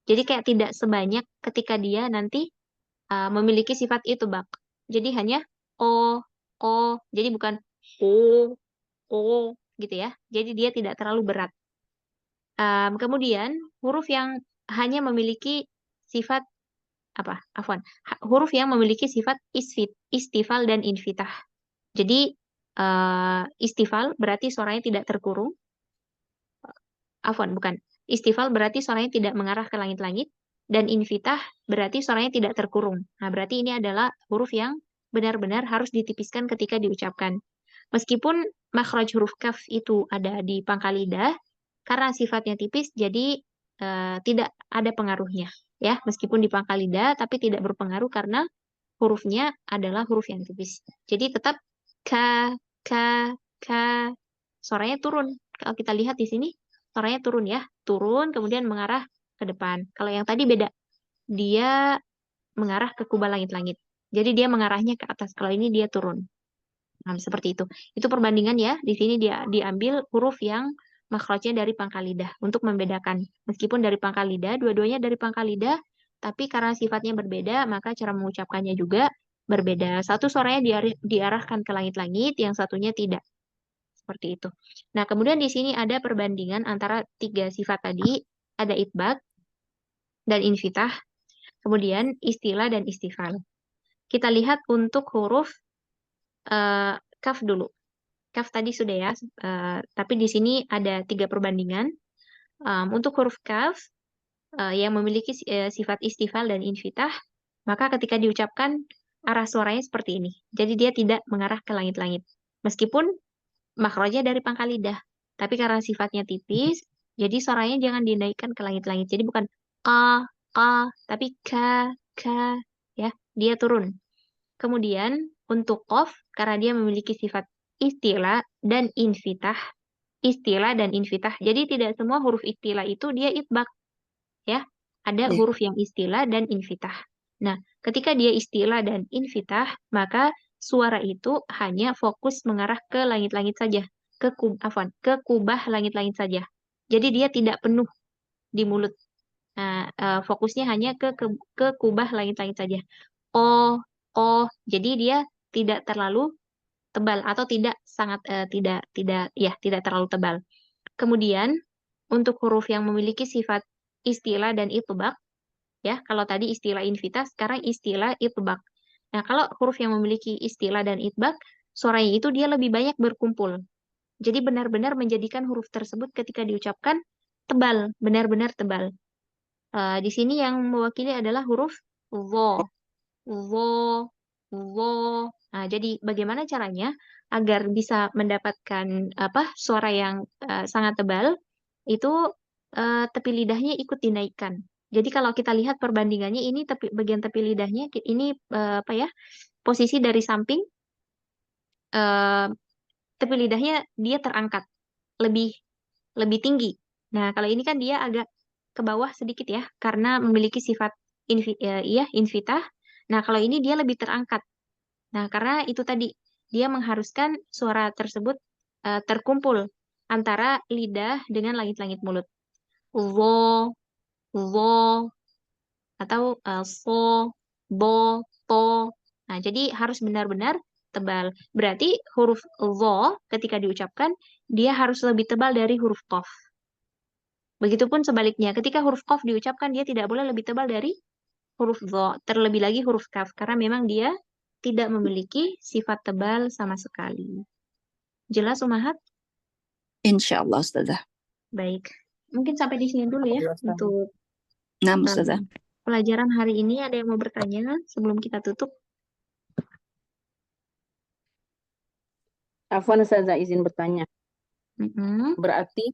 Jadi kayak tidak sebanyak ketika dia nanti memiliki sifat itbaq. Jadi hanya o, jadi bukan o gitu ya. Jadi dia tidak terlalu berat. Kemudian huruf yang hanya memiliki sifat apa? Afwan. Huruf yang memiliki sifat istifal dan infitah. Jadi istifal berarti suaranya tidak terkurung. Afwan, bukan. Istifal berarti suaranya tidak mengarah ke langit-langit. Dan infitah berarti suaranya tidak terkurung. Nah, berarti ini adalah huruf yang benar-benar harus ditipiskan ketika diucapkan. Meskipun makhraj huruf kaf itu ada di pangkal lidah, karena sifatnya tipis, jadi tidak ada pengaruhnya. Ya, meskipun di pangkal lidah, tapi tidak berpengaruh karena hurufnya adalah huruf yang tipis. Jadi tetap ka, suaranya turun. Kalau kita lihat di sini, suaranya turun ya. Turun, kemudian mengarah ke depan. Kalau yang tadi beda. Dia mengarah ke kubah langit-langit. Jadi dia mengarahnya ke atas. Kalau ini dia turun. Nah, seperti itu. Itu perbandingan ya. Di sini dia diambil huruf yang makhrajnya dari pangkal lidah untuk membedakan. Meskipun dari pangkal lidah, dua-duanya dari pangkal lidah, tapi karena sifatnya berbeda, maka cara mengucapkannya juga berbeda. Satu suaranya diarahkan ke langit-langit, yang satunya tidak. Seperti itu. Nah, kemudian di sini ada perbandingan antara tiga sifat tadi, ada itbaq dan infitah, kemudian istilah dan istifal. Kita lihat untuk huruf kaf dulu. Kaf tadi sudah ya, tapi di sini ada tiga perbandingan. Untuk huruf kaf yang memiliki sifat istifal dan infitah, maka ketika diucapkan arah suaranya seperti ini. Jadi dia tidak mengarah ke langit-langit. Meskipun makhrajnya dari pangkal lidah, tapi karena sifatnya tipis, jadi suaranya jangan dinaikkan ke langit-langit. Jadi bukan ka, tapi ka, ya, dia turun. Kemudian untuk qaf, karena dia memiliki sifat istilah dan infitah. Istilah dan infitah. Jadi tidak semua huruf istilah itu dia itbaq. Ya, ada huruf yang istilah dan infitah. Nah, ketika dia istilah dan infitah, maka suara itu hanya fokus mengarah ke langit-langit saja. Ke kubah langit-langit saja. Jadi dia tidak penuh di mulut. Nah, fokusnya hanya ke kubah langit-langit saja. Jadi dia tidak terlalu tebal atau tidak sangat tidak terlalu tebal. Kemudian untuk huruf yang memiliki sifat istilah dan itbaq, ya, kalau tadi istilah infitah, sekarang istilah itbaq. Nah, kalau huruf yang memiliki istilah dan itbaq, suaranya itu dia lebih banyak berkumpul. Jadi benar-benar menjadikan huruf tersebut ketika diucapkan tebal, benar-benar tebal. Di sini yang mewakili adalah huruf wo. Nah, jadi bagaimana caranya agar bisa mendapatkan suara yang sangat tebal? Itu tepi lidahnya ikut dinaikkan. Jadi kalau kita lihat perbandingannya ini bagian tepi lidahnya ini posisi dari samping, tepi lidahnya dia terangkat lebih tinggi. Nah, kalau ini kan dia agak ke bawah sedikit ya, karena memiliki sifat invitah. Nah, kalau ini dia lebih terangkat. Nah, karena itu tadi, dia mengharuskan suara tersebut terkumpul antara lidah dengan langit-langit mulut. Wo, wo, atau so, bo, to. Nah, jadi harus benar-benar tebal. Berarti huruf wo ketika diucapkan, dia harus lebih tebal dari huruf qaf. Begitupun sebaliknya, ketika huruf qaf diucapkan, dia tidak boleh lebih tebal dari huruf dho, terlebih lagi huruf kaf, karena memang dia tidak memiliki sifat tebal sama sekali. Jelas, Umahat? Insya Allah Ustazah. Baik. Mungkin sampai di sini dulu ya Alhamdulillah, Ustazah. untuk Nah, Ustazah. pelajaran hari ini. Ada yang mau bertanya sebelum kita tutup? Afwan Ustazah, izin bertanya. Mm-mm. Berarti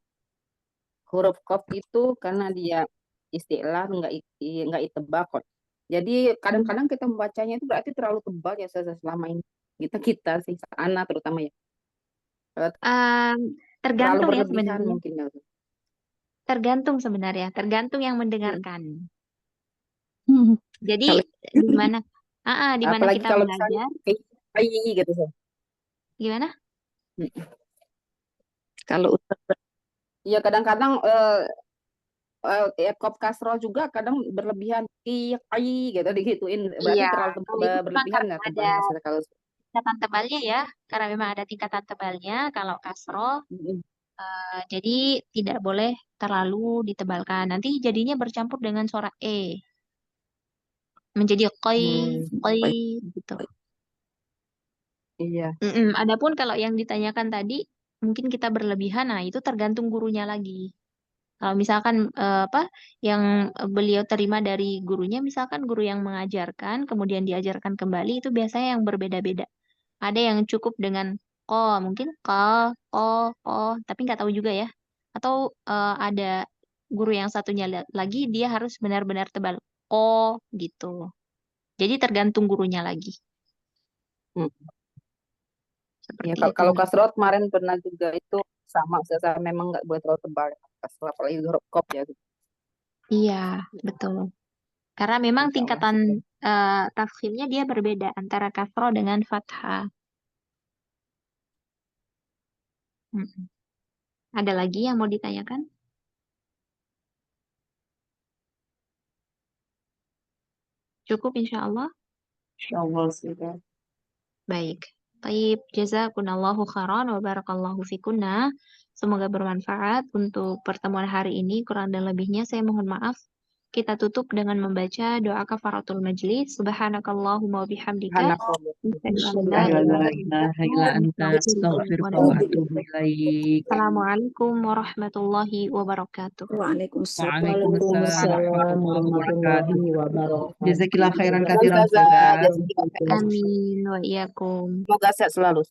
huruf qaf itu karena dia istilah nggak itebakot. Jadi kadang-kadang kita membacanya itu berarti terlalu tebal ya Ustazah selama ini. Kita sih, anak terutama ya. Tergantung Terlalu ya berlebihan sebenarnya. mungkin ya Ustazah. Tergantung sebenarnya. Tergantung yang mendengarkan. Hmm. Jadi Kalau- di mana di mana Apalagi kita kalau misalnya belajar? kayak gitu Ustazah. Gimana? Kalau ya kadang-kadang kop kasro juga kadang berlebihan gitu digituin berarti Iya, terlalu kalau itu memang berlebihan karena nggak ada tebalnya Ustazah, kalau tingkatan tebalnya ya, karena memang ada tingkatan tebalnya. Kalau kasroh, jadi tidak boleh terlalu ditebalkan. Nanti jadinya bercampur dengan suara e, menjadi koi gitu. iya. Adapun kalau yang ditanyakan tadi, mungkin kita berlebihan. Nah, itu tergantung gurunya lagi. Kalau misalkan yang beliau terima dari gurunya, misalkan guru yang mengajarkan, kemudian diajarkan kembali, itu biasanya yang berbeda-beda. Ada yang cukup dengan ko, mungkin ko, tapi nggak tahu juga ya. Atau ada guru yang satunya lagi, dia harus benar-benar tebal ko gitu. Jadi tergantung gurunya lagi. Hmm. Seperti Ya, itu. kalau kasro kemarin pernah juga itu sama Ustazah, memang nggak boleh terlalu tebal kasro apalagi huruf kop ya. Iya, betul. Karena memang Insya Allah. tingkatan tafkhimnya dia berbeda antara kasroh dengan fathah. Mm-mm. Ada lagi yang mau ditanyakan? Cukup insya Allah. Insya Allah Ustazah. Baik. Baik, jazakunallahu khairan wa barakallahu fikunna. Semoga bermanfaat untuk pertemuan hari ini. Kurang dan lebihnya saya mohon maaf. Kita tutup dengan membaca doa kafaratul majlis. Subhanakallahumma wa bihamdika. Asyhadu an la ilaha illa anta, astaghfiruka wa atubu ilaik. Assalamualaikum warahmatullahi wabarakatuh. Waalaikumsalam. Waalaikumsalam warahmatullahi wabarakatuh. wabarakatuh. Jazakillah khairan Ustazah, katsiran Ustazah. jazakillah khairan. Amin wa iyyakum. Semoga sehat selalu.